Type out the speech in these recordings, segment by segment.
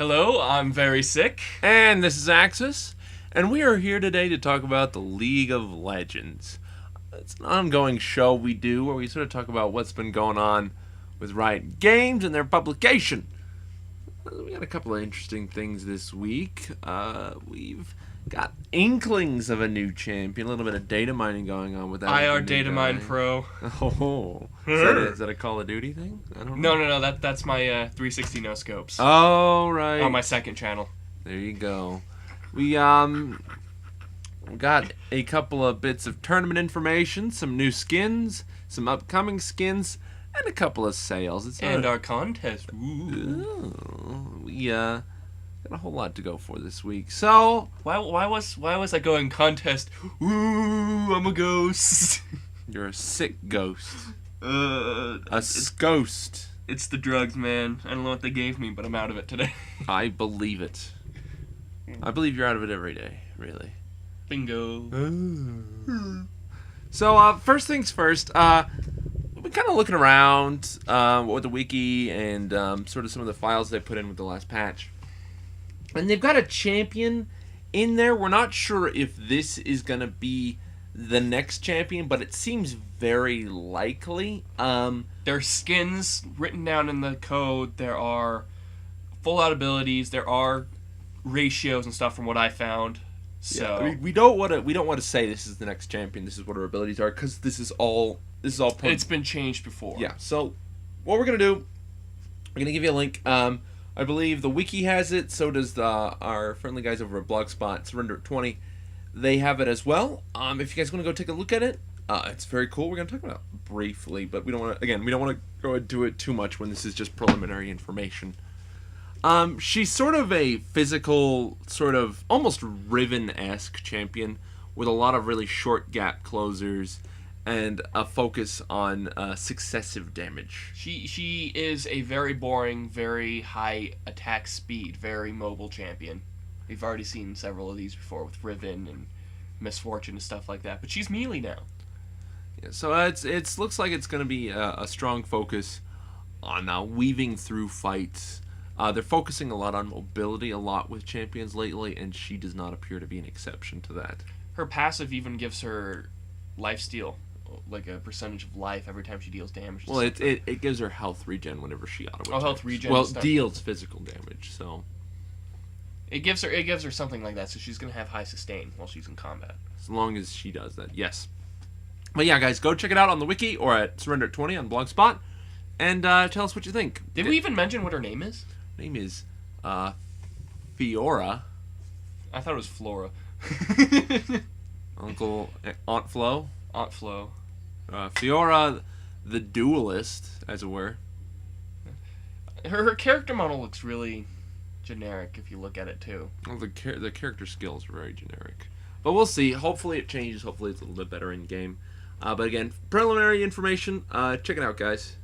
Hello, I'm very sick. And this is Axis, and we are here today to talk about the League of Legends. It's an ongoing show we do where we sort of talk about what's been going on with Riot Games and their publication. We got a couple of interesting things this week. We've got inklings of a new champion, a little bit of data mining going on with that. IR Data Mine Pro. Oh, is that a Call of Duty thing? I don't know. No, that's my 360 no scopes. Oh, right. On my second channel. There you go. We got a couple of bits of tournament information, some new skins, some upcoming skins, and a couple of sales. And our contest. We got a whole lot to go for this week. So why was I going contest? Ooh, I'm a ghost. You're a sick ghost. Ghost. It's the drugs, man. I don't know what they gave me, but I'm out of it today. I believe it. I believe you're out of it every day, really. Bingo. So, first things first, we've been kind of looking around with the wiki and sort of some of the files they put in with the last patch. And they've got a champion in there. We're not sure if this is going to be the next champion, but it seems very likely. There are skins written down in the code. There are full-out abilities. There are ratios and stuff from what I found. So yeah, I mean, we don't want to say this is the next champion. This is what our abilities are, because this is all. It's been changed before. Yeah. So what we're gonna do, we're gonna give you a link. I believe the wiki has it. So does our friendly guys over at Blogspot, Surrender at 20. They have it as well. If you guys want to go take a look at it, it's very cool. We're gonna talk about it briefly, but we don't want to go into it too much when this is just preliminary information. She's sort of a physical, sort of almost Riven-esque champion with a lot of really short gap closers and a focus on successive damage. She is a very boring, very high attack speed, very mobile champion. We've already seen several of these before with Riven and Misfortune and stuff like that, but she's melee now. Yeah, so it looks like it's going to be a strong focus on weaving through fights. They're focusing a lot on mobility a lot with champions lately, and she does not appear to be an exception to that. Her passive even gives her lifesteal, like a percentage of life every time she deals damage. Well, it gives her health regen whenever she auto attacks. Oh, health regen. Well, it deals physical damage, so it gives her something like that, so she's gonna have high sustain while she's in combat. As long as she does that, yes. But yeah, guys, go check it out on the wiki or at Surrender at 20 on Blogspot, and tell us what you think. Did we even mention what her name is? Her name is Fiora. I thought it was Flora. Aunt Flo. Aunt Flo. Fiora, the Duelist, as it were. Her character model looks really generic if you look at it too. Well, the character skills are very generic, but we'll see. Hopefully it changes. Hopefully it's a little bit better in game. But again, preliminary information. Check it out, guys.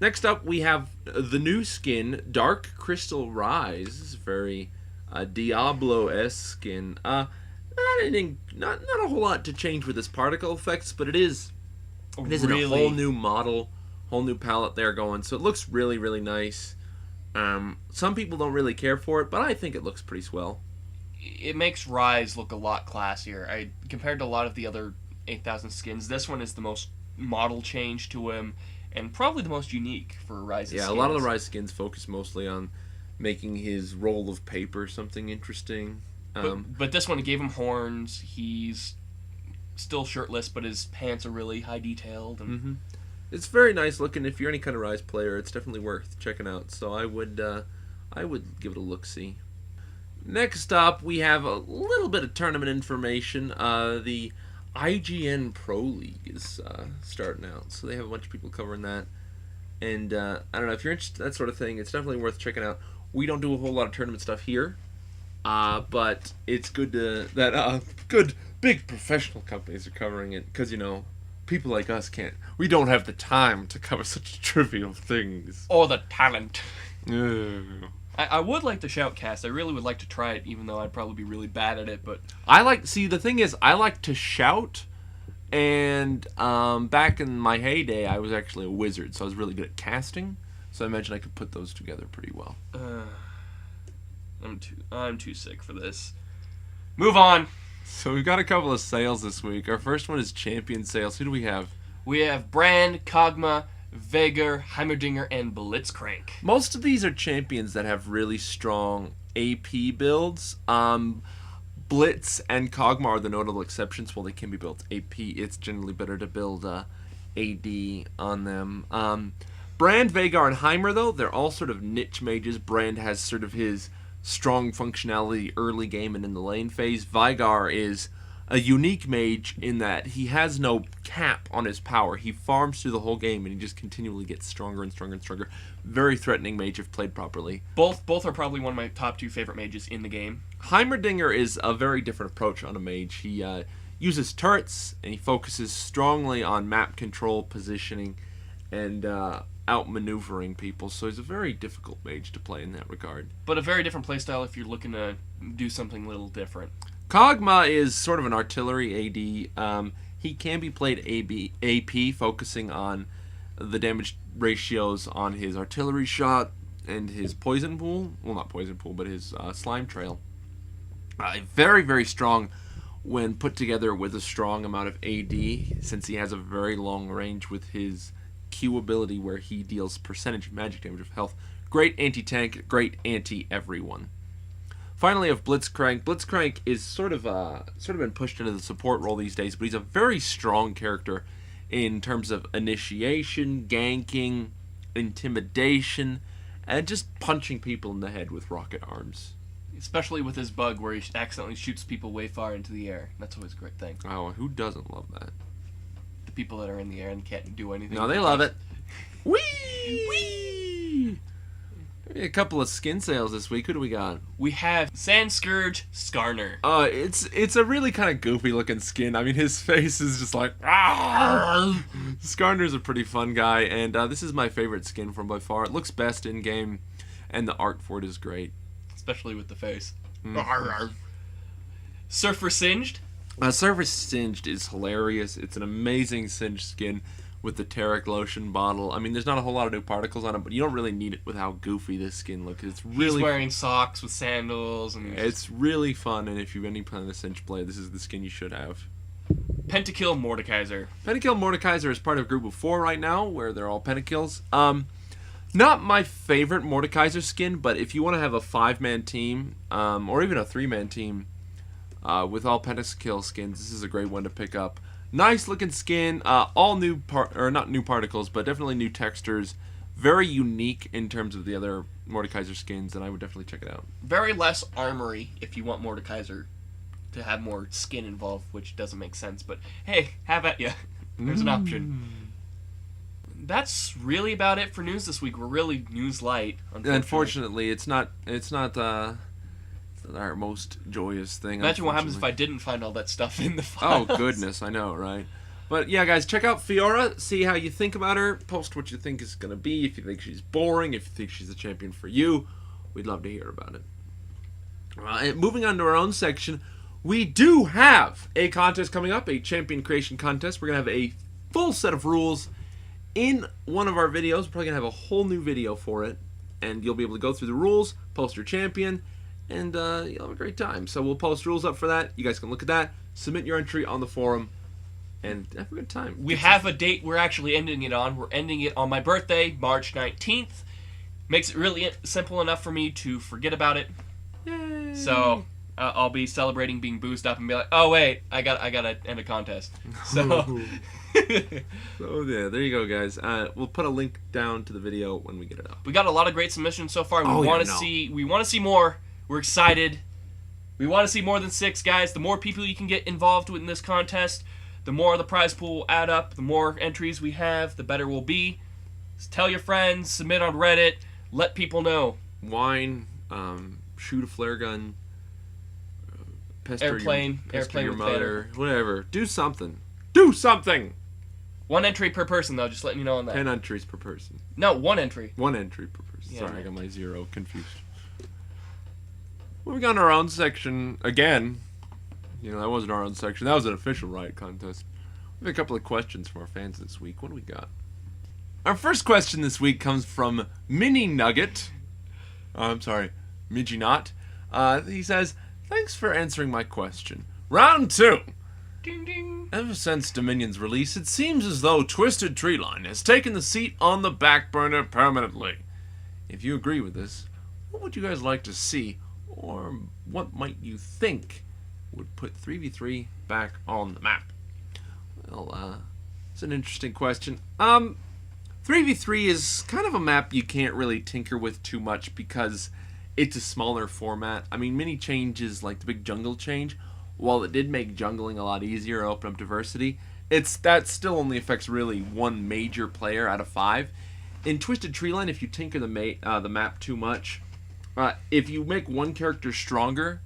Next up, we have the new skin, Dark Crystal Ryze. This is very Diablo-esque skin. Not a whole lot to change with this particle effects, but it is in a whole new model, whole new palette they're going. So it looks really, really nice. Some people don't really care for it, but I think it looks pretty swell. It makes Ryze look a lot classier. Compared to a lot of the other 8,000 skins, this one is the most model change to him, and probably the most unique for Ryze's skins. Yeah, a lot of the Ryze skins focus mostly on making his roll of paper something interesting. But this one, it gave him horns. He's still shirtless, but his pants are really high detailed. And It's very nice looking. If you're any kind of Ryze player, it's definitely worth checking out. So I would give it a look-see. Next up, we have a little bit of tournament information. The IGN Pro League is starting out, so they have a bunch of people covering that. And I don't know if you're interested in that sort of thing. It's definitely worth checking out. We don't do a whole lot of tournament stuff here, but it's good that good big professional companies are covering it, because people like us can't. We don't have the time to cover such trivial things. Or the talent. I would like the Shoutcast. I really would like to try it, even though I'd probably be really bad at it. But the thing is, I like to shout, and back in my heyday, I was actually a wizard, so I was really good at casting. So I imagine I could put those together pretty well. I'm too sick for this. Move on. So we've got a couple of sales this week. Our first one is champion sales. Who do we have? We have Brand, Kog'Maw, Veigar, Heimerdinger, and Blitzcrank. Most of these are champions that have really strong AP builds. Blitz and Kog'Maw are the notable exceptions. While they can be built AP, it's generally better to build AD on them. Brand, Veigar, and Heimer, though, they're all sort of niche mages. Brand has sort of his strong functionality early game and in the lane phase. Veigar is a unique mage in that he has no cap on his power. He farms through the whole game and he just continually gets stronger and stronger and stronger. Very threatening mage if played properly. Both are probably one of my top 2 favorite mages in the game. Heimerdinger is a very different approach on a mage. He uses turrets and he focuses strongly on map control, positioning, and outmaneuvering people. So he's a very difficult mage to play in that regard. But a very different playstyle if you're looking to do something a little different. Kog'Maw is sort of an artillery AD. He can be played AP, focusing on the damage ratios on his artillery shot and his poison pool. Well, not poison pool, but his slime trail. Very, very strong when put together with a strong amount of AD, since he has a very long range with his Q ability where he deals percentage magic damage of health. Great anti-tank, great anti-everyone. Finally, of Blitzcrank. Blitzcrank is sort of been pushed into the support role these days, but he's a very strong character in terms of initiation, ganking, intimidation, and just punching people in the head with rocket arms. Especially with his bug where he accidentally shoots people way far into the air. That's always a great thing. Oh, who doesn't love that? The people that are in the air and can't do anything. No, they love it. Whee! Whee! A couple of skin sales this week. Who do we got? We have Sand Scourge Skarner. It's a really kind of goofy looking skin. I mean, his face is just like, ah! Skarner's a pretty fun guy, and this is my favorite skin from by far. It looks best in game, and the art for it is great. Especially with the face. Surfer Singed. Surfer Singed is hilarious. It's an amazing Singed skin with the Terek lotion bottle. I mean, there's not a whole lot of new particles on it, but you don't really need it with how goofy this skin looks. It's really He's wearing socks with sandals. And it's really fun, and if you've any plan to Singed play, this is the skin you should have. Pentakill Mordekaiser. Pentakill Mordekaiser is part of Group of 4 right now, where they're all Pentakills. Not my favorite Mordekaiser skin, but if you want to have a 5-man team, or even a 3-man team, with all Pentakill skins, this is a great one to pick up. Nice looking skin, all new not new particles, but definitely new textures. Very unique in terms of the other Mordekaiser skins, and I would definitely check it out. Very less armory if you want Mordekaiser to have more skin involved, which doesn't make sense. But hey, have at ya. There's an option. That's really about it for news this week. We're really news light. Unfortunately, it's not our most joyous thing. Imagine what happens if I didn't find all that stuff in the files. Oh, goodness, I know, right? But yeah, guys, check out Fiora. See how you think about her. Post what you think is going to be. If you think she's boring, if you think she's a champion for you, we'd love to hear about it. And moving on to our own section, we do have a contest coming up, a champion creation contest. We're going to have a full set of rules in one of our videos. We're probably going to have a whole new video for it, and you'll be able to go through the rules, post your champion, and you'll have a great time. So we'll post rules up for that. You guys can look at that, submit your entry on the forum, and have a good time. We have a date we're actually ending it on. We're ending it on my birthday, March 19th. Makes it really simple enough for me to forget about it. Yay. So I'll be celebrating being boozed up and be like, oh wait, I gotta end a contest. So so yeah, there you go, guys. We'll put a link down to the video when we get it up. We got a lot of great submissions so far. We want to see more. We're excited. We want to see more than 6 guys. The more people you can get involved in this contest, the more the prize pool will add up. The more entries we have, the better we'll be. Just tell your friends, submit on Reddit, let people know. Whine, shoot a flare gun, pester airplane your with mother, whatever. Do something. Do something! 1 entry per person, though, just letting you know on that. 10 entries per person. No, 1 entry. 1 entry per person. Yeah, Sorry, I got my 0 confused. Moving on to our own section again. You know, that wasn't our own section. That was an official Riot contest. We have a couple of questions from our fans this week. What do we got? Our first question this week comes from Mini Nugget. I'm sorry, Midginot. He says, "Thanks for answering my question. Round 2. Ding ding. Ever since Dominion's release, it seems as though Twisted Treeline has taken the seat on the back burner permanently. If you agree with this, what would you guys like to see, or what might you think would put 3v3 back on the map?" Well, it's an interesting question. 3v3 is kind of a map you can't really tinker with too much because it's a smaller format. I mean, mini changes like the big jungle change, while it did make jungling a lot easier and open up diversity, that still only affects really one major player out of 5. In Twisted Treeline, if you tinker the map too much, if you make one character stronger,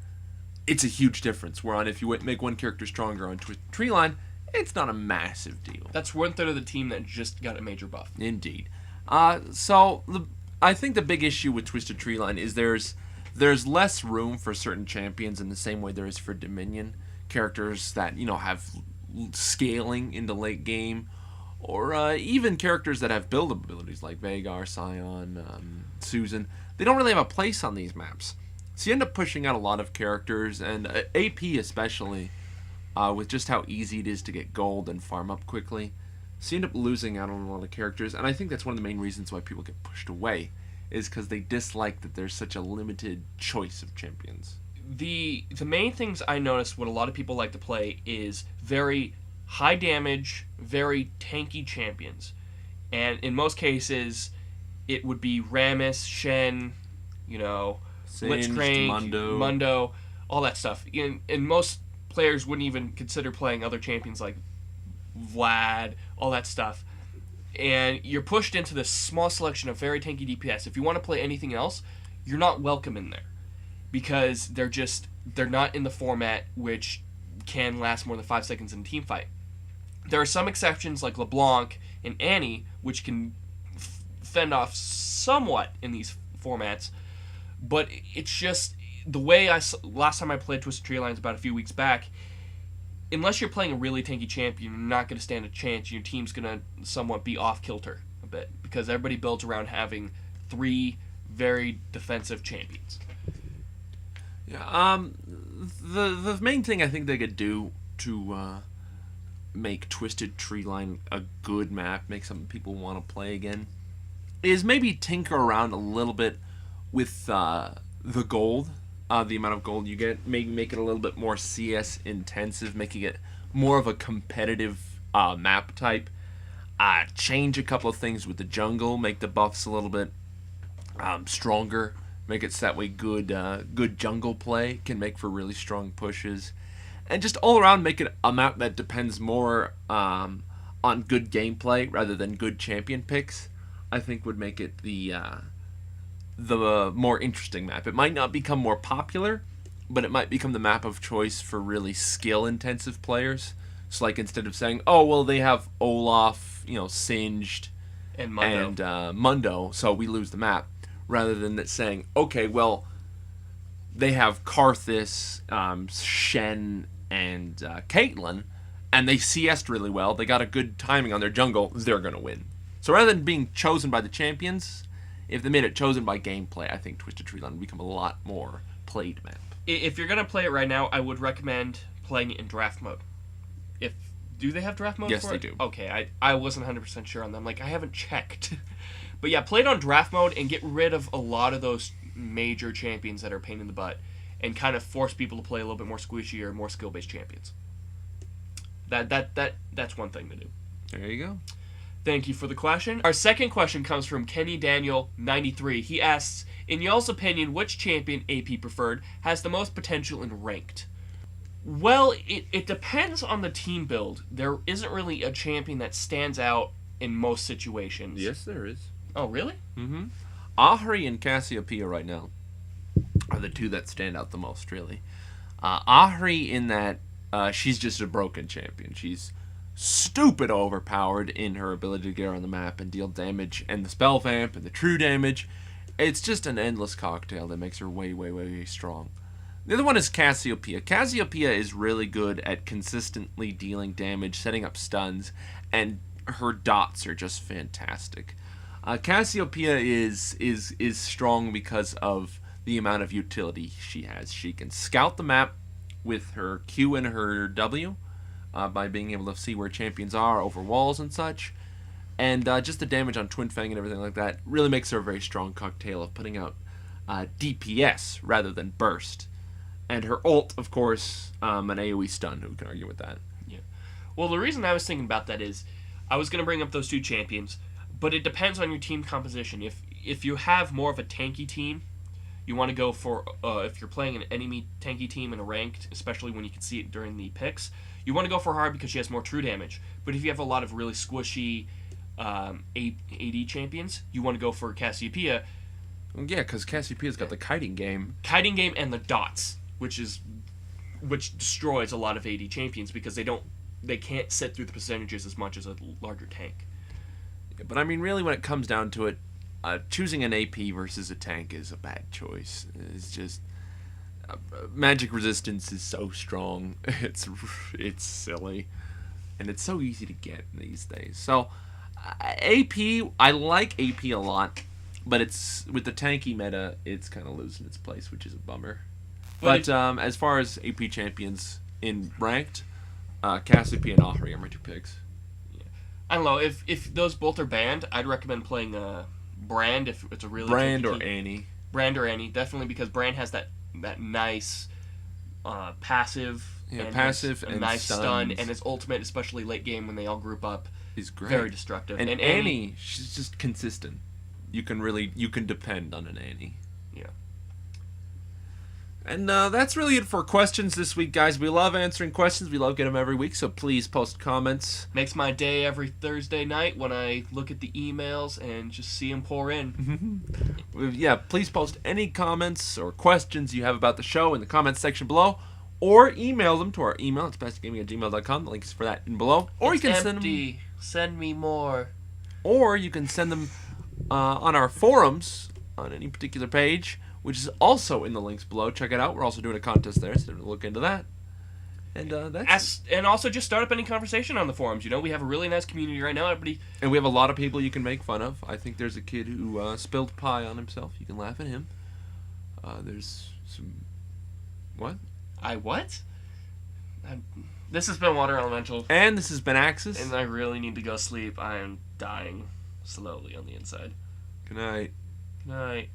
it's a huge difference. Whereas if you make one character stronger on Twisted Treeline, it's not a massive deal. That's 1/3 of the team that just got a major buff. Indeed. I think the big issue with Twisted Treeline is there's less room for certain champions in the same way there is for Dominion. Characters that, have scaling into late game, or even characters that have build abilities like Veigar, Sion, Susan. They don't really have a place on these maps. So you end up pushing out a lot of characters, and AP especially, with just how easy it is to get gold and farm up quickly. So you end up losing out on a lot of characters, and I think that's one of the main reasons why people get pushed away, is because they dislike that there's such a limited choice of champions. The main things I notice what a lot of people like to play is very high damage, very tanky champions. And in most cases, it would be Rammus, Shen, Singed, Blitzcrank, Mundo, all that stuff. And most players wouldn't even consider playing other champions like Vlad, all that stuff. And you're pushed into this small selection of very tanky DPS. If you want to play anything else, you're not welcome in there. Because they're not in the format which can last more than 5 seconds in a team fight. There are some exceptions like LeBlanc and Annie, which can fend off somewhat in these formats. But it's just the way last time I played Twisted Treelines about a few weeks back, unless you're playing a really tanky champion, you're not going to stand a chance. Your team's going to somewhat be off kilter a bit because everybody builds around having 3 very defensive champions. Yeah. The main thing I think they could do to make Twisted Treeline a good map, make something people want to play again, is maybe tinker around a little bit with the gold. The amount of gold you get, maybe make it a little bit more CS intensive, making it more of a competitive map type. Change a couple of things with the jungle, make the buffs a little bit stronger, make it so that way good jungle play can make for really strong pushes, and just all around make it a map that depends more on good gameplay rather than good champion picks. I think would make it the more interesting map. It might not become more popular, but it might become the map of choice for really skill-intensive players. So, like, instead of saying, "Oh, well, they have Olaf, Singed, and Mundo. Mundo, so we lose the map," rather than saying, "Okay, well, they have Karthus, Shen, and Caitlyn, and they CS'd really well. They got a good timing on their jungle. They're going to win." So rather than being chosen by the champions, if they made it chosen by gameplay, I think Twisted Treeline would become a lot more played map. If you're going to play it right now, I would recommend playing it in draft mode. Do they have draft mode yes, for it? Yes, they do. Okay, I wasn't 100% sure on them. Like, I haven't checked. But yeah, play it on draft mode and get rid of a lot of those major champions that are a pain in the butt and kind of force people to play a little bit more squishy or more skill-based champions. That's one thing to do. There you go. Thank you for the question. Our second question comes from Kenny Daniel 93. He asks, in y'all's opinion, which champion AP preferred has the most potential in ranked? Well, it depends on the team build. There isn't really a champion that stands out in most situations. Yes, there is. Oh, really? Mm-hmm. Ahri and Cassiopeia right now are the two that stand out the most, really. Ahri in that she's just a broken champion. She's stupid overpowered in her ability to get around the map and deal damage, and the spell vamp and the true damage. It's just an endless cocktail that makes her way, way, way strong. The other one is Cassiopeia. Cassiopeia is really good at consistently dealing damage, setting up stuns, and her dots are just fantastic. Cassiopeia is strong because of the amount of utility she has. She can scout the map with her Q and her W by being able to see where champions are over walls and such. And just the damage on Twin Fang and everything like that really makes her a very strong cocktail of putting out DPS rather than burst. And her ult, of course, an AoE stun. Who can argue with that? Yeah. Well, the reason I was thinking about that is I was going to bring up those two champions, but it depends on your team composition. If you have more of a tanky team, you want to go for, if you're playing an enemy tanky team in a ranked, especially when you can see it during the picks, you want to go for her because she has more true damage. But if you have a lot of really squishy AD champions, you want to go for Cassiopeia. Yeah, because Cassiopeia's got the kiting game. Kiting game and the dots, which destroys a lot of AD champions because they can't sit through the percentages as much as a larger tank. Yeah, but I mean, really, when it comes down to it, choosing an AP versus a tank is a bad choice. It's just magic resistance is so strong. It's silly, and it's so easy to get these days. So AP, I like AP a lot, but it's with the tanky meta, it's kind of losing its place, which is a bummer. But as far as AP champions in ranked, Cassiopeia and Ahri are my two picks. Yeah. I don't know, if those both are banned, I'd recommend playing Brand if it's a really Brand or Annie. Brand or Annie, definitely, because Brand has that nice passive. Yeah, and passive a and nice stuns. stun, and his ultimate, especially late game when they all group up, is great. Very destructive. And Annie, she's just consistent. You can depend on an Annie. Yeah. And that's really it for questions this week, guys. We love answering questions. We love getting them every week, so please post comments. Makes my day every Thursday night when I look at the emails and just see them pour in. Yeah, please post any comments or questions you have about the show in the comments section below, or email them to our email. It's spazticgaming@gmail.com. The link is for that in below. Or it's you can empty. send them. Send me more. Or you can send them on our forums on any particular page, which is also in the links below. Check it out. We're also doing a contest there, so look into that. And and also just start up any conversation on the forums. You know, we have a really nice community right now. Everybody. And we have a lot of people you can make fun of. I think there's a kid who spilled pie on himself. You can laugh at him. There's some. What? What? This has been Water Elemental. And this has been Axis. And I really need to go sleep. I am dying slowly on the inside. Good night. Good night.